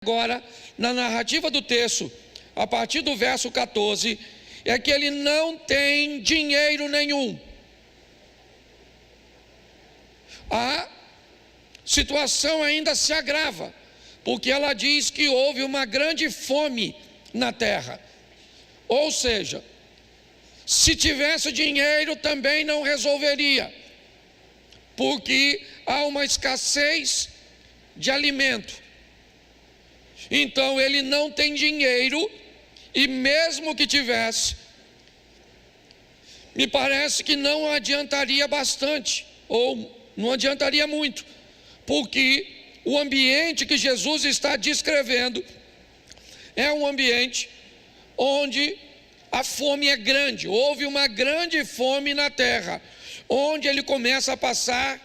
agora, na narrativa do texto, a partir do verso 14, é que ele não tem dinheiro nenhum. A situação ainda se agrava, porque ela diz que houve uma grande fome na terra. Ou seja, se tivesse dinheiro também não resolveria, porque há uma escassez de alimento. Então ele não tem dinheiro, e mesmo que tivesse, me parece que não adiantaria bastante, ou não adiantaria muito, porque o ambiente que Jesus está descrevendo é um ambiente onde a fome é grande. Houve uma grande fome na terra, onde ele começa a passar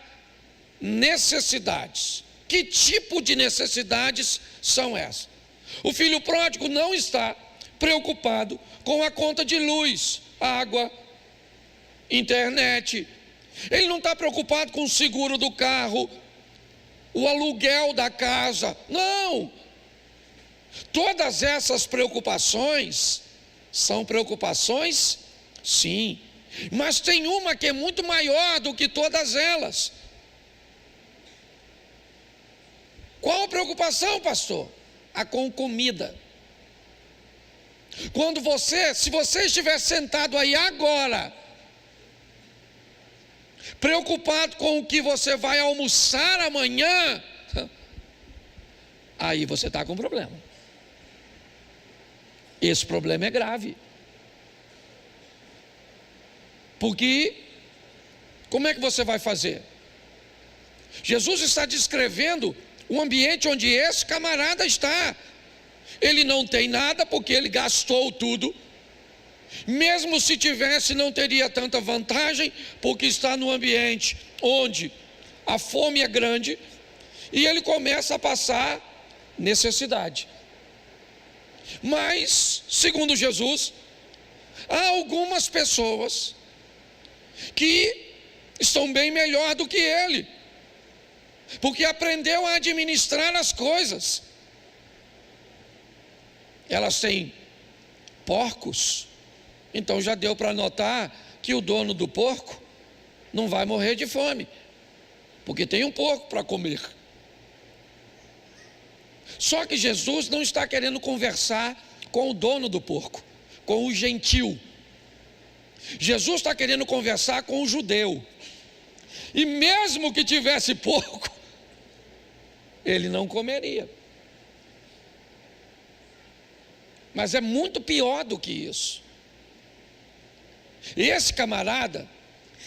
necessidades. Que tipo de necessidades são essas? O filho pródigo não está preocupado com a conta de luz, água, internet. Ele não está preocupado com o seguro do carro, o aluguel da casa. Não! Todas essas preocupações são preocupações, sim, mas tem uma que é muito maior do que todas elas. Qual a preocupação, pastor? A com comida. Quando se você estiver sentado aí agora, preocupado com o que você vai almoçar amanhã, aí você está com problema. Esse problema é grave. Porque, como é que você vai fazer? Jesus está descrevendo o ambiente onde esse camarada está. Ele não tem nada porque ele gastou tudo. Mesmo se tivesse, não teria tanta vantagem, porque está no ambiente onde a fome é grande e ele começa a passar necessidade. Mas, segundo Jesus, há algumas pessoas que estão bem melhor do que ele, porque aprendeu a administrar as coisas. Elas têm porcos, então já deu para notar que o dono do porco não vai morrer de fome, porque tem um porco para comer. Só que Jesus não está querendo conversar com o dono do porco, com o gentil. Jesus está querendo conversar com o judeu. E mesmo que tivesse porco, ele não comeria. Mas é muito pior do que isso. Esse camarada,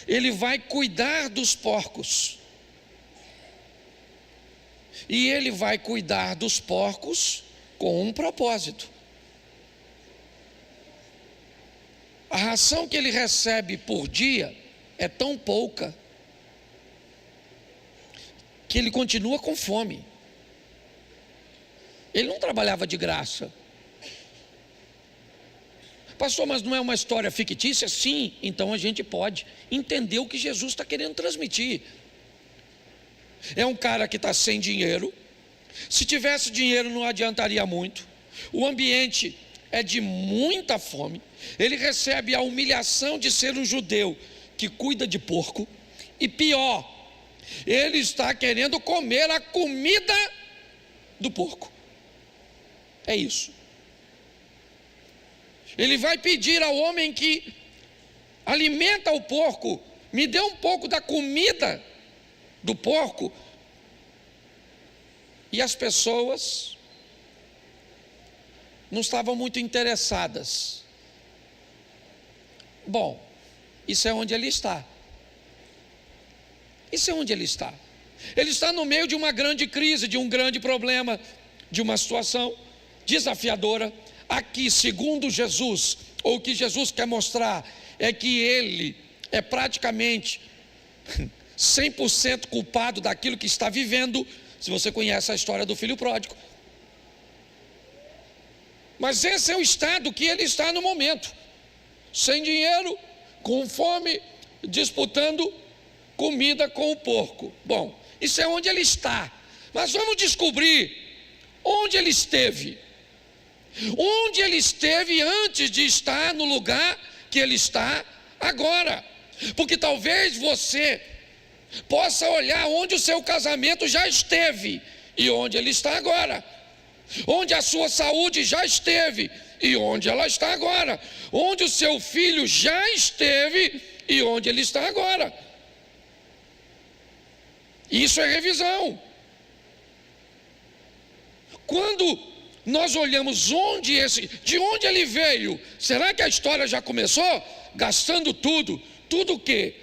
ele vai cuidar dos porcos. E ele vai cuidar dos porcos com um propósito. A ração que ele recebe por dia é tão pouca que ele continua com fome. Ele não trabalhava de graça. Pastor, mas não é uma história fictícia? Sim, então a gente pode entender o que Jesus está querendo transmitir. É um cara que está sem dinheiro. Se tivesse dinheiro não adiantaria muito. O ambiente é de muita fome. Ele recebe a humilhação de ser um judeu que cuida de porco. E pior, ele está querendo comer a comida do porco. É isso. Ele vai pedir ao homem que alimenta o porco: me dê um pouco da comida do porco. E as pessoas não estavam muito interessadas. Bom, isso é onde ele está. Isso é onde ele está. Ele está no meio de uma grande crise, de um grande problema, de uma situação desafiadora. Aqui, segundo Jesus, ou o que Jesus quer mostrar é que ele é praticamente 100% culpado daquilo que está vivendo, se você conhece a história do filho pródigo. Mas esse é o estado que ele está no momento, sem dinheiro, com fome, disputando comida com o porco. Bom, isso é onde ele está. Mas vamos descobrir onde ele esteve? Onde ele esteve antes de estar no lugar que ele está agora? Porque talvez você possa olhar onde o seu casamento já esteve e onde ele está agora, onde a sua saúde já esteve e onde ela está agora, onde o seu filho já esteve e onde ele está agora. Isso é revisão. Quando nós olhamos de onde ele veio, será que a história já começou? Gastando tudo o quê?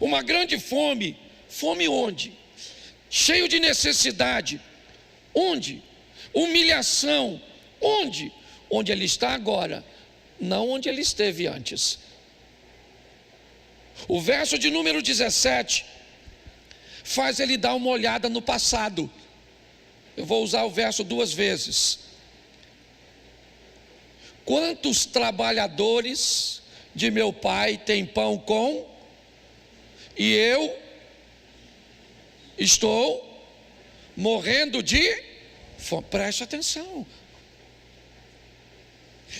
Uma grande fome. Fome onde? Cheio de necessidade. Onde? Humilhação. Onde? Onde ele está agora, não onde ele esteve antes. O verso de número 17 faz ele dar uma olhada no passado. Eu vou usar o verso 2 vezes. Quantos trabalhadores de meu pai têm pão com, e eu estou morrendo de fome? Preste atenção.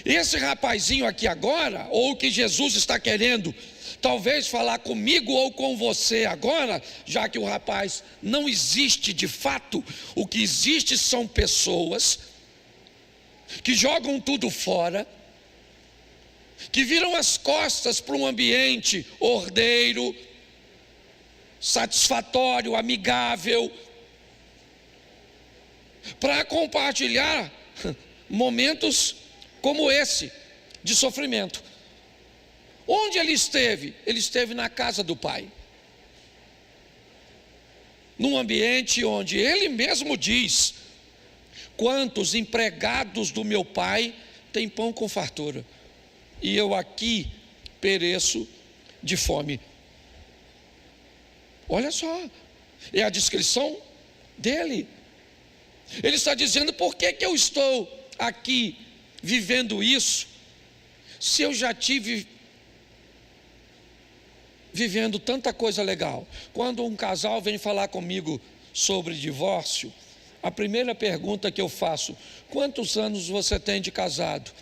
Esse rapazinho aqui agora, ou o que Jesus está querendo talvez falar comigo ou com você agora, já que o rapaz não existe de fato, o que existe são pessoas que jogam tudo fora, que viram as costas para um ambiente ordeiro, satisfatório, amigável, para compartilhar momentos como esse, de sofrimento. Onde ele esteve? Ele esteve na casa do pai, num ambiente onde ele mesmo diz: quantos empregados do meu pai têm pão com fartura, e eu aqui pereço de fome. Olha só, é a descrição dele. Ele está dizendo: por que eu estou aqui vivendo isso, se eu já tive vivendo tanta coisa legal? Quando um casal vem falar comigo sobre divórcio, a primeira pergunta que eu faço: quantos anos você tem de casado?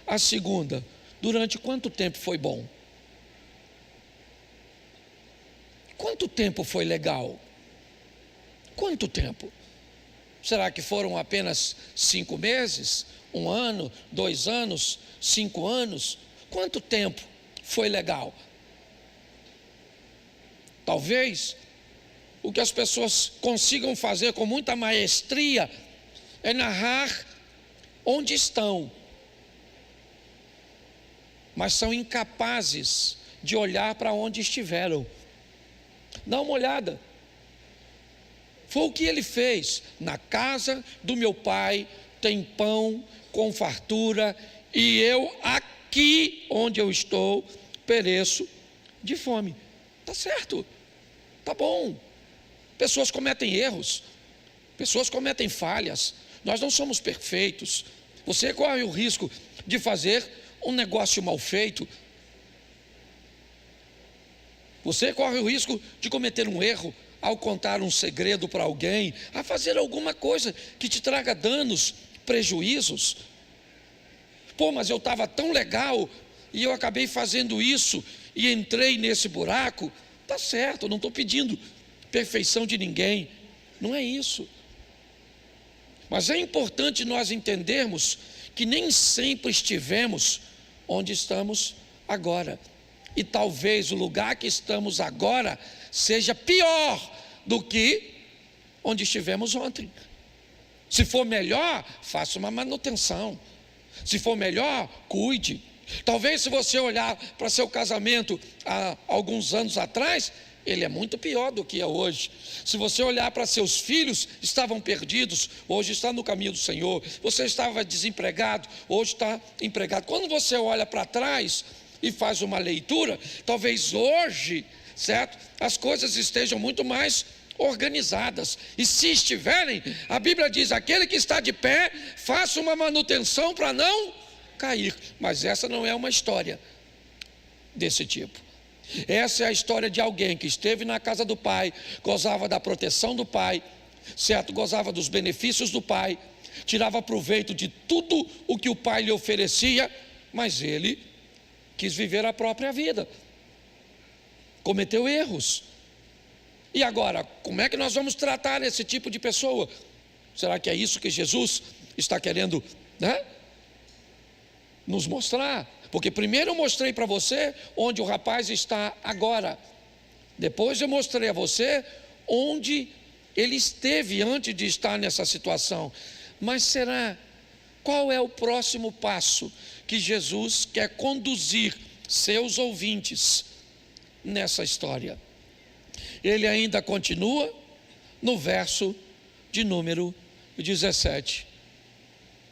A segunda: durante quanto tempo foi bom? Quanto tempo foi legal? Quanto tempo? Será que foram apenas 5 meses? 1 ano, 2 anos, 5 anos? Quanto tempo foi legal? Talvez o que as pessoas consigam fazer com muita maestria é narrar onde estão, mas são incapazes de olhar para onde estiveram. Dá uma olhada. Foi o que ele fez. Na casa do meu pai tem pão com fartura, e eu aqui onde eu estou pereço de fome. Está certo, está bom. Pessoas cometem erros, pessoas cometem falhas, nós não somos perfeitos. Você corre o risco de fazer um negócio mal feito, você corre o risco de cometer um erro ao contar um segredo para alguém, a fazer alguma coisa que te traga danos, prejuízos. Pô, mas eu estava tão legal e eu acabei fazendo isso e entrei nesse buraco. Tá certo, eu não estou pedindo perfeição de ninguém, não é isso. Mas é importante nós entendermos que nem sempre estivemos onde estamos agora, e talvez o lugar que estamos agora seja pior do que onde estivemos ontem. Se for melhor, faça uma manutenção. Se for melhor, cuide. Talvez, se você olhar para seu casamento há alguns anos atrás, ele é muito pior do que é hoje. Se você olhar para seus filhos, estavam perdidos, hoje está no caminho do Senhor. Você estava desempregado, hoje está empregado. Quando você olha para trás e faz uma leitura, talvez hoje, certo, as coisas estejam muito mais organizadas. E se estiverem, a Bíblia diz: aquele que está de pé, faça uma manutenção para não cair. Mas essa não é uma história desse tipo. Essa é a história de alguém que esteve na casa do pai, gozava da proteção do pai, certo? Gozava dos benefícios do pai, tirava proveito de tudo o que o pai lhe oferecia, mas ele quis viver a própria vida, cometeu erros. E agora, como é que nós vamos tratar esse tipo de pessoa? Será que é isso que Jesus está querendo, nos mostrar? Porque primeiro eu mostrei para você onde o rapaz está agora, depois eu mostrei a você onde ele esteve antes de estar nessa situação. Mas qual é o próximo passo que Jesus quer conduzir seus ouvintes nessa história? Ele ainda continua no verso de número 17.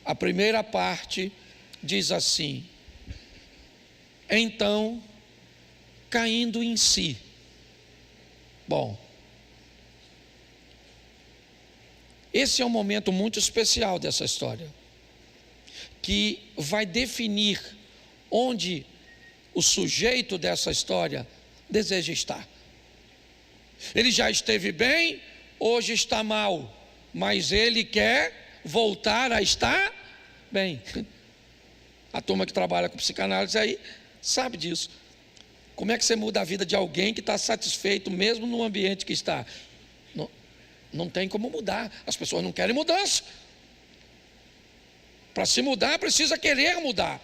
A primeira parte diz assim: então, caindo em si. Bom, esse é um momento muito especial dessa história, que vai definir onde o sujeito dessa história deseja estar. Ele já esteve bem, hoje está mal, mas ele quer voltar a estar bem. A turma que trabalha com psicanálise aí sabe disso. Como é que você muda a vida de alguém que está satisfeito mesmo no ambiente que está? Não tem como mudar. As pessoas não querem mudança. Para se mudar precisa querer mudar.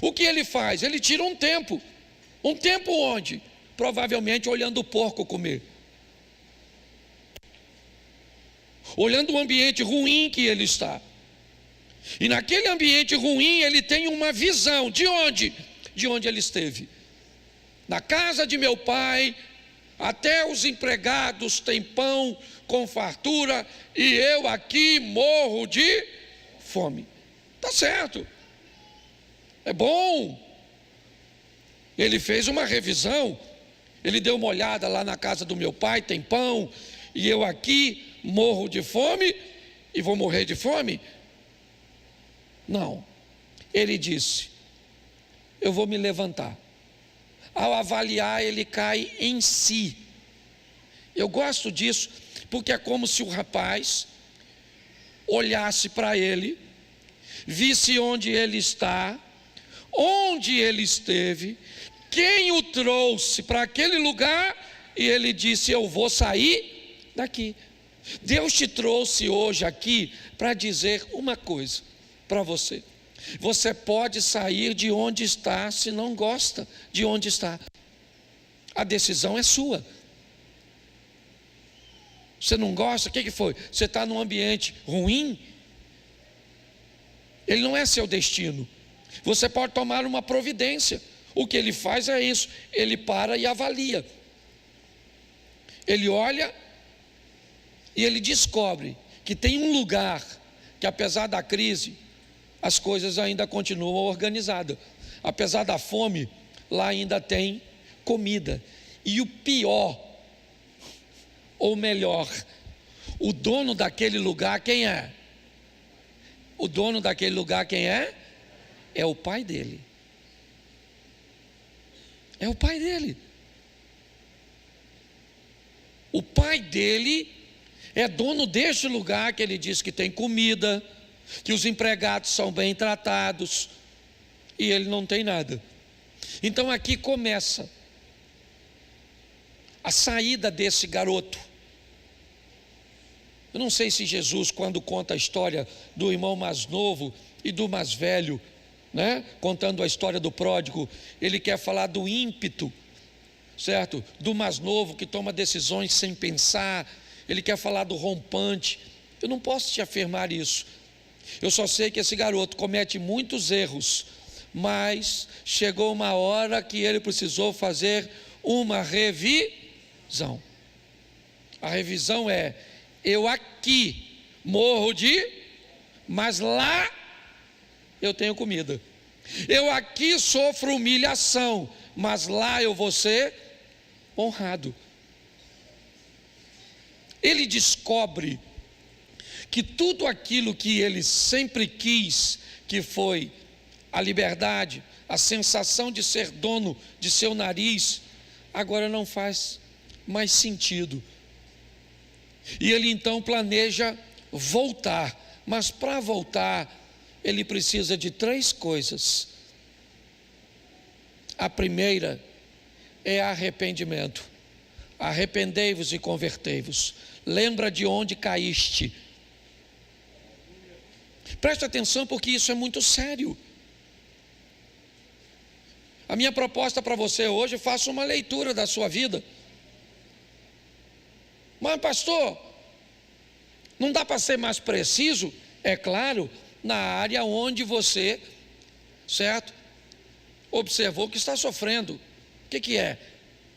O que ele faz? Ele tira um tempo. Um tempo onde? Provavelmente olhando o porco comer, olhando o ambiente ruim que ele está. E naquele ambiente ruim ele tem uma visão. De onde? De onde ele esteve. Na casa de meu pai, até os empregados têm pão com fartura, e eu aqui morro de fome. Está certo, é bom. Ele fez uma revisão, ele deu uma olhada lá na casa do meu pai, tem pão, e eu aqui morro de fome, e vou morrer de fome? Não, ele disse: eu vou me levantar. Ao avaliar, ele cai em si. Eu gosto disso, porque é como se o rapaz olhasse para ele, visse onde ele está, onde ele esteve, quem o trouxe para aquele lugar, e ele disse: eu vou sair daqui. Deus te trouxe hoje aqui para dizer uma coisa para você: você pode sair de onde está se não gosta de onde está. A decisão é sua. Você não gosta? O que foi? Você está num ambiente ruim? Ele não é seu destino. Você pode tomar uma providência. O que ele faz é isso: ele para e avalia. Ele olha e ele descobre que tem um lugar que, apesar da crise, as coisas ainda continuam organizadas. Apesar da fome, lá ainda tem comida. E o pior, ou melhor, o dono daquele lugar quem é? O dono daquele lugar quem é? É o pai dele. É o pai dele. O pai dele é dono deste lugar que ele diz que tem comida, que os empregados são bem tratados, e ele não tem nada. Então aqui começa a saída desse garoto. Eu não sei se Jesus, quando conta a história do irmão mais novo e do mais velho, contando a história do pródigo, ele quer falar do ímpeto, certo? Do mais novo que toma decisões sem pensar. Ele quer falar do rompante. Eu não posso te afirmar isso. Eu só sei que esse garoto comete muitos erros, mas chegou uma hora que ele precisou fazer uma revisão. A revisão é: eu aqui morro mas lá eu tenho comida. Eu aqui sofro humilhação, mas lá eu vou ser honrado. Ele descobre que tudo aquilo que ele sempre quis, que foi a liberdade, a sensação de ser dono de seu nariz, agora não faz mais sentido. E ele então planeja voltar. Mas para voltar, ele precisa de 3 coisas. A primeira é arrependimento. Arrependei-vos e convertei-vos. Lembra de onde caíste. Preste atenção, porque isso é muito sério. A minha proposta para você hoje, faça uma leitura da sua vida. Mas pastor, não dá para ser mais preciso? É claro, na área onde você, certo, observou que está sofrendo. O que é?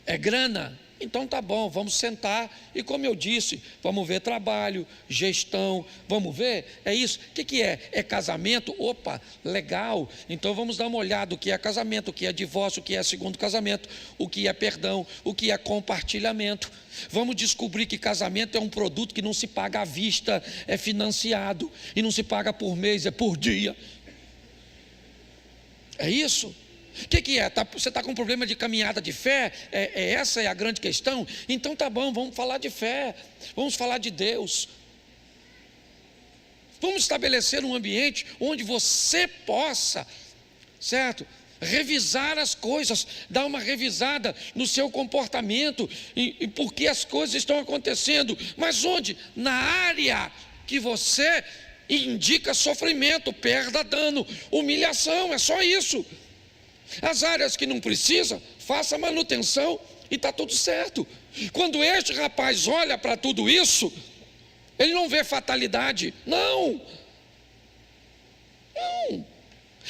É grana? Então tá bom, vamos sentar e, como eu disse, vamos ver trabalho, gestão, vamos ver, é isso. O que é? É casamento? Opa, legal, então vamos dar uma olhada o que é casamento, o que é divórcio, o que é segundo casamento, o que é perdão, o que é compartilhamento. Vamos descobrir que casamento é um produto que não se paga à vista, é financiado, e não se paga por mês, é por dia. É isso? O que é? Você está com um problema de caminhada de fé? Essa é a grande questão? Então tá bom, vamos falar de fé, vamos falar de Deus. Vamos estabelecer um ambiente onde você possa, certo, revisar as coisas, dar uma revisada no seu comportamento e por que as coisas estão acontecendo. Mas onde? Na área que você indica sofrimento, perda, dano, humilhação, é só isso. As áreas que não precisa, faça manutenção e está tudo certo. Quando este rapaz olha para tudo isso, ele não vê fatalidade, não.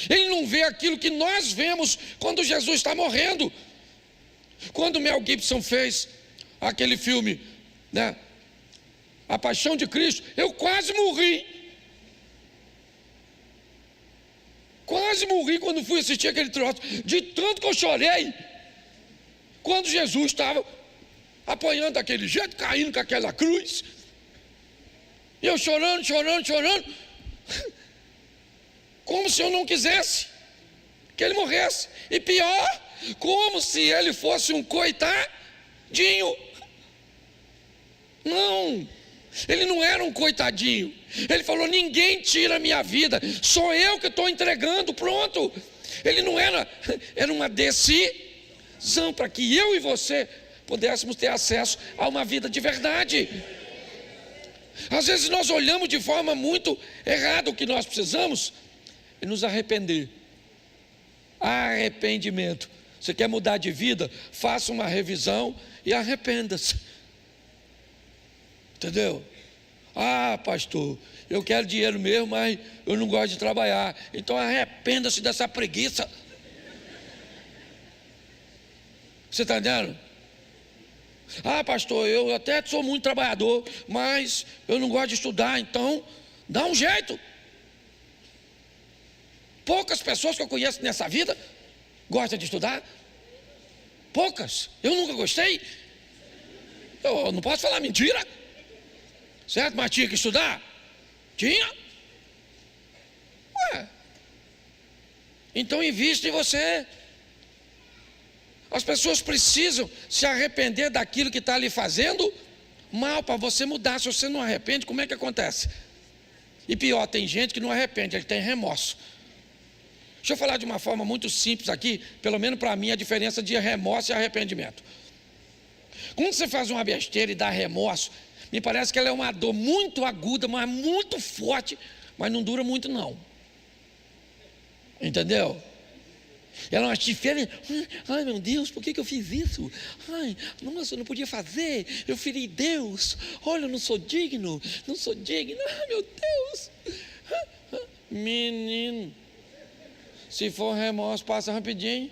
Ele não vê aquilo que nós vemos quando Jesus está morrendo. Quando Mel Gibson fez aquele filme, né, A Paixão de Cristo, eu quase morri. Quase morri quando fui assistir aquele troço, de tanto que eu chorei, quando Jesus estava apanhando daquele jeito, caindo com aquela cruz, e eu chorando, como se eu não quisesse que ele morresse, e pior, como se ele fosse um coitadinho. Não, ele não era um coitadinho. Ele falou: ninguém tira a minha vida, sou eu que estou entregando, pronto. Ele não era uma decisão para que eu e você pudéssemos ter acesso a uma vida de verdade. Às vezes nós olhamos de forma muito errada. O que nós precisamos é nos arrepender. Arrependimento. Você quer mudar de vida? Faça uma revisão e arrependa-se. Entendeu? Ah, pastor, eu quero dinheiro mesmo, mas eu não gosto de trabalhar. Então arrependa-se dessa preguiça. Você está entendendo? Ah, pastor, eu até sou muito trabalhador, mas eu não gosto de estudar. Então dá um jeito. Poucas pessoas que eu conheço nessa vida gostam de estudar. Poucas. Eu nunca gostei. Eu não posso falar mentira. Certo? Mas tinha que estudar? Tinha. Ué. Então invista em você. As pessoas precisam se arrepender daquilo que está lhe fazendo mal para você mudar. Se você não arrepende, como é que acontece? E pior, tem gente que não arrepende, ele tem remorso. Deixa eu falar de uma forma muito simples aqui, pelo menos para mim, a diferença de remorso e arrependimento. Quando você faz uma besteira e dá remorso, me parece que ela é uma dor muito aguda, mas muito forte, mas não dura muito não. Entendeu? Ela é uma diferença. Ai meu Deus, por que eu fiz isso? Ai, nossa, eu não podia fazer. Eu feri Deus. Olha, eu não sou digno. Não sou digno. Ai meu Deus. Menino, se for remorso, passa rapidinho.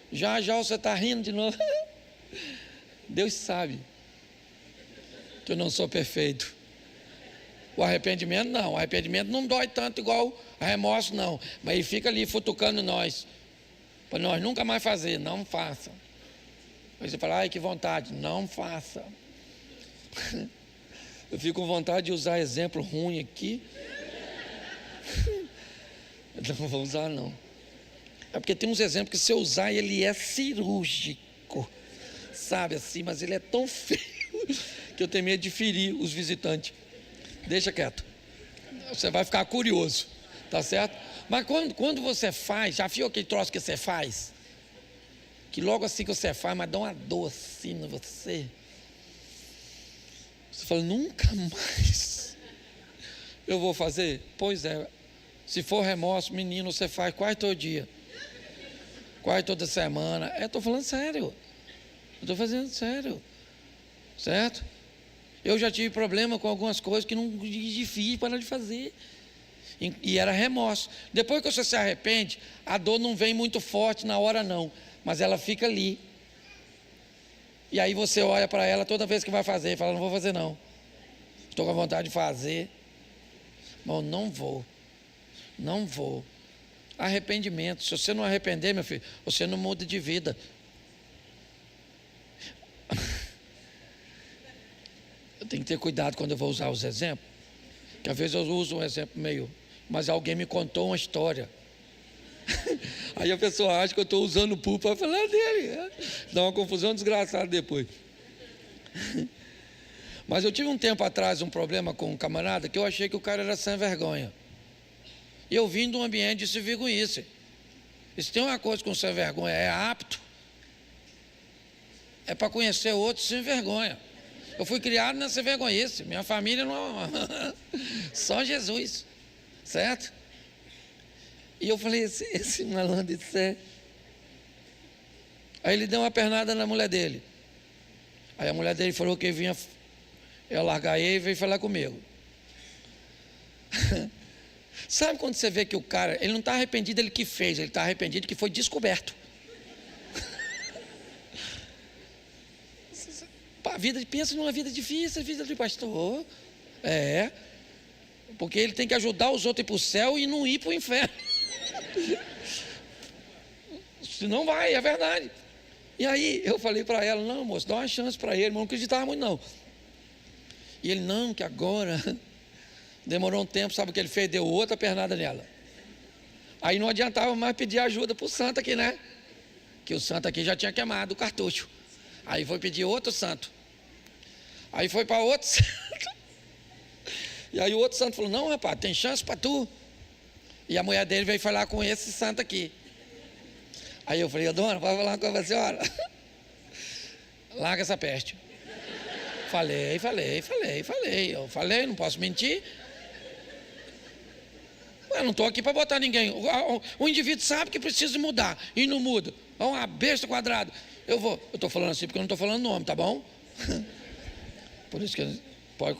Já você está rindo de novo. Deus sabe que eu não sou perfeito. O arrependimento não. O arrependimento não dói tanto igual o remorso não. Mas ele fica ali futucando nós, para nós nunca mais fazer. Não faça. Aí você fala: ai que vontade. Não faça. Eu fico com vontade de usar exemplo ruim aqui. Não vou usar não. É porque tem uns exemplos que se eu usar ele é cirúrgico, sabe assim, mas ele é tão feio que eu tenho medo de ferir os visitantes. Deixa quieto. Você vai ficar curioso, tá certo? Mas quando você faz, já viu aquele troço que você faz? Que logo assim que você faz, mas dá uma dor assim em você. Você fala, nunca mais eu vou fazer? Pois é, se for remorso, menino, você faz quase todo dia. Quase toda semana. Eu estou falando sério. Eu estou fazendo sério. Certo? Eu já tive problema com algumas coisas que não é difícil para de fazer. E era remorso. Depois que você se arrepende, a dor não vem muito forte na hora não, mas ela fica ali. E aí você olha para ela toda vez que vai fazer e fala, não vou fazer não. Estou com vontade de fazer. Bom, não vou. Não vou. Arrependimento. Se você não arrepender, meu filho, você não muda de vida. Eu tenho que ter cuidado quando eu vou usar os exemplos, que às vezes eu uso um exemplo meio, mas alguém me contou uma história. Aí a pessoa acha que eu estou usando o pulpo para falar dele. Dá uma confusão desgraçada depois. Mas eu tive um tempo atrás um problema com um camarada que eu achei que o cara era sem vergonha. E eu vim de um ambiente de civilguice. E se tem uma coisa com sem vergonha, é apto. É para conhecer outros sem vergonha. Eu fui criado nessa vergonhice. Minha família não. Só Jesus. Certo? E eu falei, esse malandro, isso é. Aí ele deu uma pernada na mulher dele. Aí a mulher dele falou que vinha eu largar ele e veio falar comigo. Sabe quando você vê que o cara, ele não está arrependido dele que fez, ele está arrependido que foi descoberto. A vida, pensa numa vida difícil, a vida de pastor. É. Porque ele tem que ajudar os outros a ir para o céu e não ir para o inferno. Senão vai, é verdade. E aí eu falei para ela, não moço, dá uma chance para ele, mas não acreditava muito não. E ele, não, que agora. Demorou um tempo, sabe o que ele fez? Deu outra pernada nela. Aí não adiantava mais pedir ajuda para o santo aqui, né? Que o santo aqui já tinha queimado o cartucho. Aí foi pedir outro santo. Aí foi para outro santo. E aí o outro santo falou, não rapaz, tem chance para tu. E a mulher dele veio falar com esse santo aqui. Aí eu falei, dona, pode falar com a senhora? Larga essa peste. Falei, eu falei, não posso mentir. Eu não estou aqui para botar ninguém. O indivíduo sabe que precisa mudar e não muda. É uma besta quadrada. Eu estou falando assim porque eu não estou falando nome, tá bom? Por isso que pode.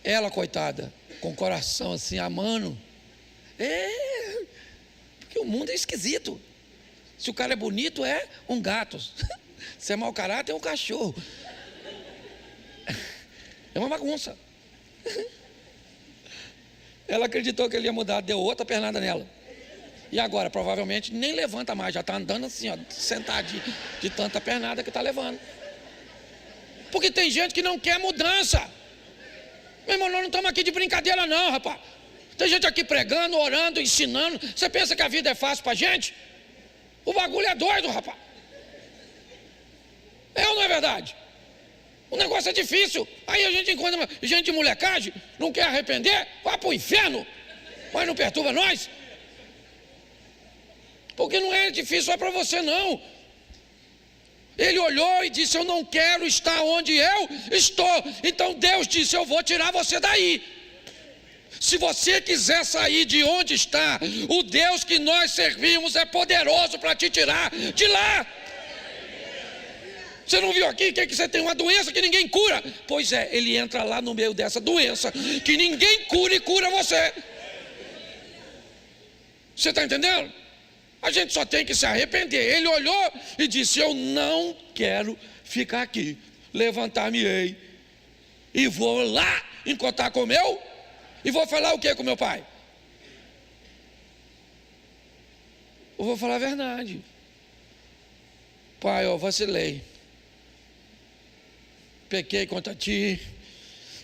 Ela, coitada, com o coração assim, amando. Porque o mundo é esquisito. Se o cara é bonito, é um gato. Se é mau caráter, é um cachorro. É uma bagunça. Ela acreditou que ele ia mudar, deu outra pernada nela. E agora, provavelmente, nem levanta mais. Já está andando assim, ó, sentadinho, de tanta pernada que está levando. Porque tem gente que não quer mudança. Meu irmão, nós não estamos aqui de brincadeira não, rapaz. Tem gente aqui pregando, orando, ensinando. Você pensa que a vida é fácil para a gente? O bagulho é doido, rapaz. É ou não é verdade? O negócio é difícil. Aí a gente encontra gente de molecagem, não quer arrepender, vai para o inferno. Mas não perturba nós. Porque não é difícil só para você não. Ele olhou e disse, eu não quero estar onde eu estou. Então Deus disse, eu vou tirar você daí. Se você quiser sair de onde está, o Deus que nós servimos é poderoso para te tirar de lá. Você não viu aqui que você tem uma doença que ninguém cura? Pois é, ele entra lá no meio dessa doença que ninguém cura e cura você. Você está entendendo? A gente só tem que se arrepender. Ele olhou e disse, eu não quero ficar aqui. Levantar-me-ei e vou lá encontrar com o meu. E vou falar o que com meu pai? Eu vou falar a verdade. Pai, eu vacilei. Pequei contra ti.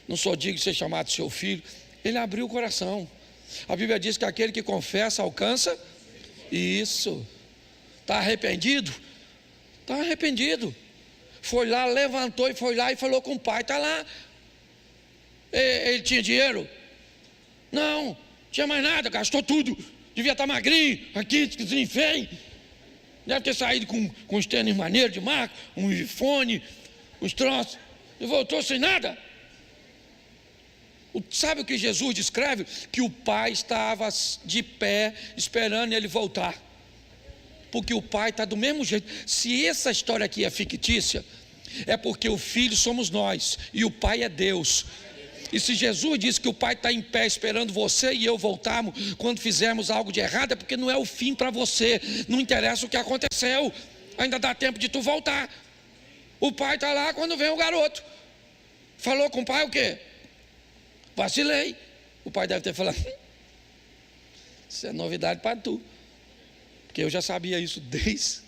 Não sou digno de ser chamado seu filho. Ele abriu o coração. A Bíblia diz que aquele que confessa alcança. Isso. Está arrependido? Estava arrependido. Foi lá, levantou e foi lá e falou com o pai. Está lá. Ele tinha dinheiro? Não, tinha mais nada, gastou tudo. Devia estar magrinho, aqui, feio. Deve ter saído com uns tênis maneiros de marca, um iPhone, uns troços. E voltou sem nada. Sabe o que Jesus descreve? Que o pai estava de pé esperando ele voltar. Porque o pai está do mesmo jeito. Se essa história aqui é fictícia, é porque o filho somos nós e o pai é Deus. E se Jesus disse que o pai está em pé esperando você e eu voltarmos quando fizermos algo de errado, é porque não é o fim para você. Não interessa o que aconteceu, ainda dá tempo de tu voltar. O pai está lá quando vem o garoto. Falou com o pai o quê? Vacilei. O pai deve ter falado: isso é novidade para tu, porque eu já sabia isso desde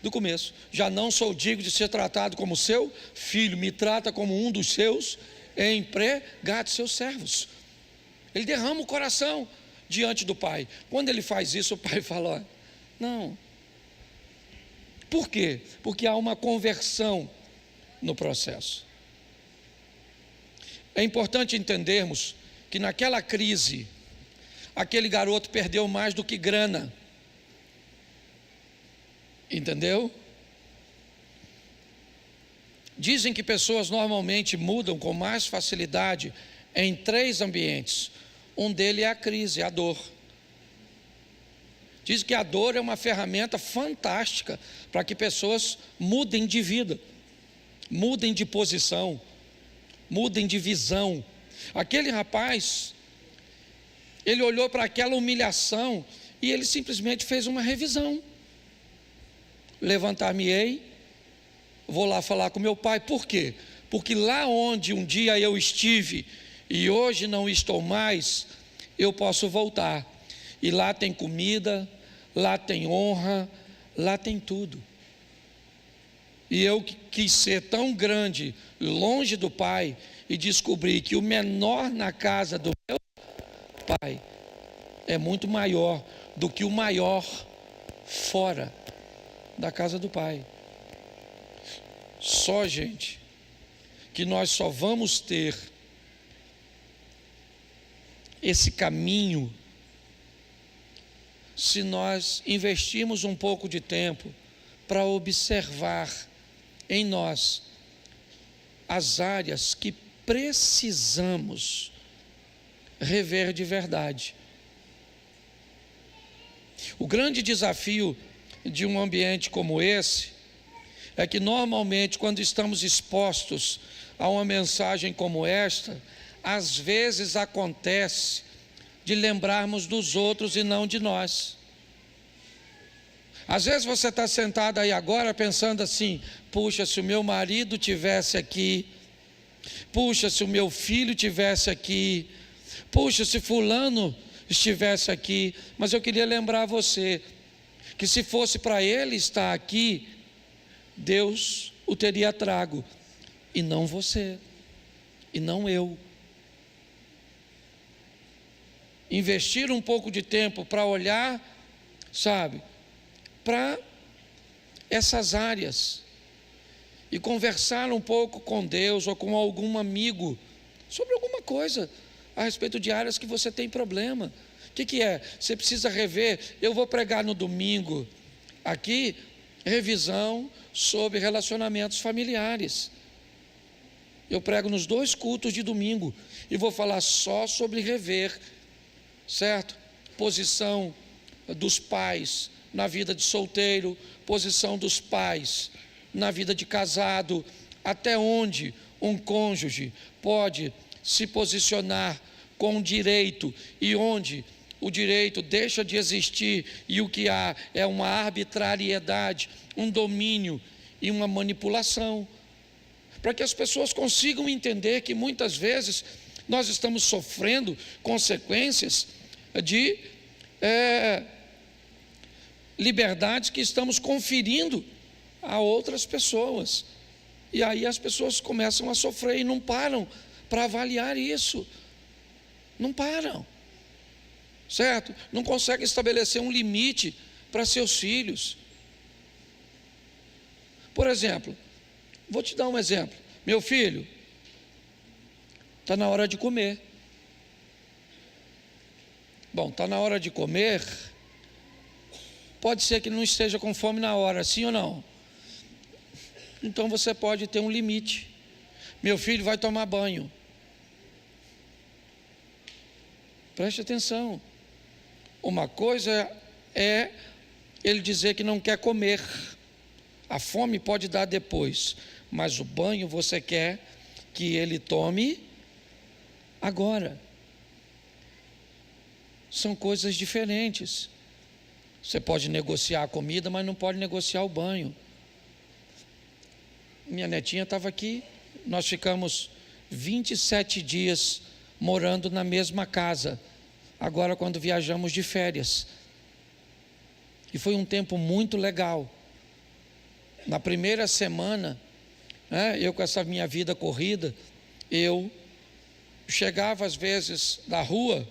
o começo. Já não sou digno de ser tratado como seu filho, me trata como um dos seus empregados, seus servos. Ele derrama o coração diante do pai. Quando ele faz isso, o pai fala: ó, não. Por quê? Porque há uma conversão no processo. É importante entendermos que naquela crise, aquele garoto perdeu mais do que grana. Entendeu? Dizem que pessoas normalmente mudam com mais facilidade em 3 ambientes. Um deles é a crise, a dor. Diz que a dor é uma ferramenta fantástica para que pessoas mudem de vida, mudem de posição, mudem de visão. Aquele rapaz, ele olhou para aquela humilhação e ele simplesmente fez uma revisão. Levantar-me-ei, vou lá falar com meu pai. Por quê? Porque lá onde um dia eu estive e hoje não estou mais, eu posso voltar. E lá tem comida, lá tem honra, lá tem tudo. E eu quis ser tão grande, longe do pai, e descobri que o menor na casa do meu pai é muito maior do que o maior fora da casa do pai. Só, gente, que nós só vamos ter esse caminho se nós investirmos um pouco de tempo para observar em nós as áreas que precisamos rever de verdade. O grande desafio de um ambiente como esse é que normalmente quando estamos expostos a uma mensagem como esta, às vezes acontece de lembrarmos dos outros e não de nós. Às vezes você está sentado aí agora pensando assim: puxa, se o meu marido tivesse aqui, puxa, se o meu filho tivesse aqui, puxa, se fulano estivesse aqui. Mas eu queria lembrar você que se fosse para ele estar aqui, Deus o teria trago, e não você, e não eu. Investir um pouco de tempo para olhar, sabe, para essas áreas e conversar um pouco com Deus ou com algum amigo sobre alguma coisa a respeito de áreas que você tem problema. O que é? Você precisa rever. Eu vou pregar no domingo aqui, revisão sobre relacionamentos familiares. Eu prego nos 2 cultos de domingo e vou falar só sobre rever, certo? Posição dos pais na vida de solteiro, posição dos pais na vida de casado, até onde um cônjuge pode se posicionar com direito e onde o direito deixa de existir e o que há é uma arbitrariedade, um domínio e uma manipulação, para que as pessoas consigam entender que muitas vezes nós estamos sofrendo consequências de liberdades que estamos conferindo a outras pessoas, e aí as pessoas começam a sofrer e não param para avaliar isso, não param, certo? Não conseguem estabelecer um limite para seus filhos. Por exemplo, vou te dar um exemplo. Meu filho, está na hora de comer. Bom, está na hora de comer. Pode ser que não esteja com fome na hora, sim ou não? Então você pode ter um limite. Meu filho vai tomar banho. Preste atenção. Uma coisa é ele dizer que não quer comer. A fome pode dar depois, mas o banho você quer que ele tome agora. São coisas diferentes. Você pode negociar a comida, mas não pode negociar o banho. Minha netinha estava aqui, nós ficamos 27 dias morando na mesma casa, agora quando viajamos de férias. E foi um tempo muito legal. Na primeira semana, eu com essa minha vida corrida, eu chegava às vezes da rua,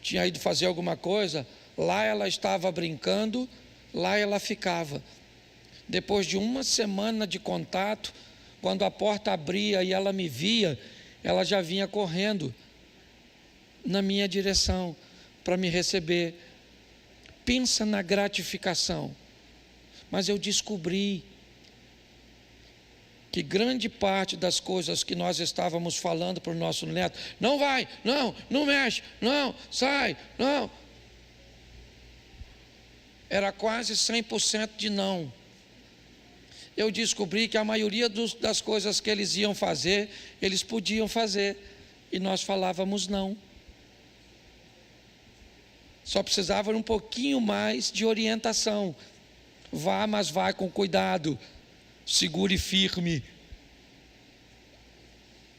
tinha ido fazer alguma coisa, lá ela estava brincando, lá ela ficava. Depois de uma semana de contato, quando a porta abria e ela me via, ela já vinha correndo na minha direção para me receber. Pensa na gratificação. Mas eu descobri que grande parte das coisas que nós estávamos falando para o nosso neto, não vai, não mexe, não, sai, não, era quase 100% de não. Eu descobri que a maioria das coisas que eles iam fazer, eles podiam fazer, e nós falávamos não. Só precisava um pouquinho mais de orientação. Vá, mas vá com cuidado, segure firme.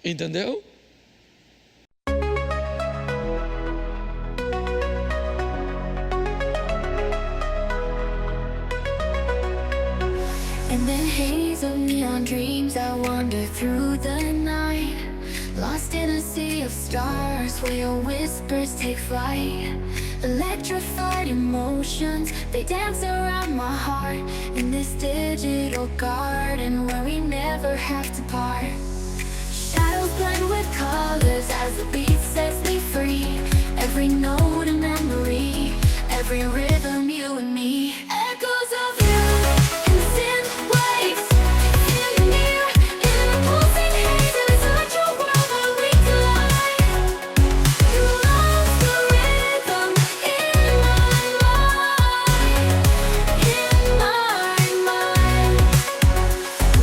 Entendeu? In the haze of neon dreams, I wander through the night, lost in a sea of stars where your whispers take flight. Electrified emotions, they dance around my heart, in this digital garden where we never have to part. Shadows blend with colors as the beat sets me free. Every note a memory, every rhythm you and me. Echoes of you in synth waves, feel you near in the pulsing haze. It's such a world where we collide. You lost the rhythm in my mind.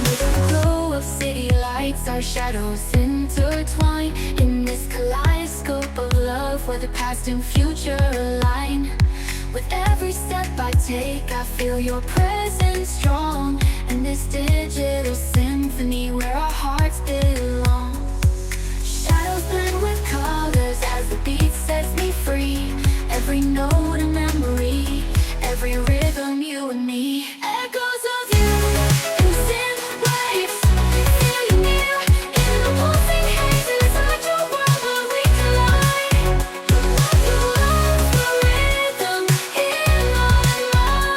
With the glow of city lights, our shadows intertwine in this kaleidoscope of love where the past and future align. With every step I take, I feel your presence strong, and this digital symphony where our hearts belong. Shadows blend with colors as the beat sets me free. Every note a memory, every rhythm you and me. Echoes of you in synth waves, feel you near in the pulsing haze. It's such a world where we collide. You lost the rhythm in my mind.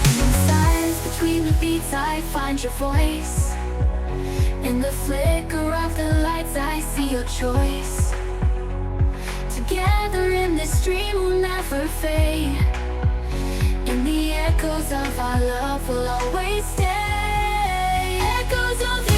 In the silence between the beats, I find your voice. In the flicker of the lights, I see your choice. Together in this dream we'll never fade. In the echoes of our love we'll always stay. Echoes of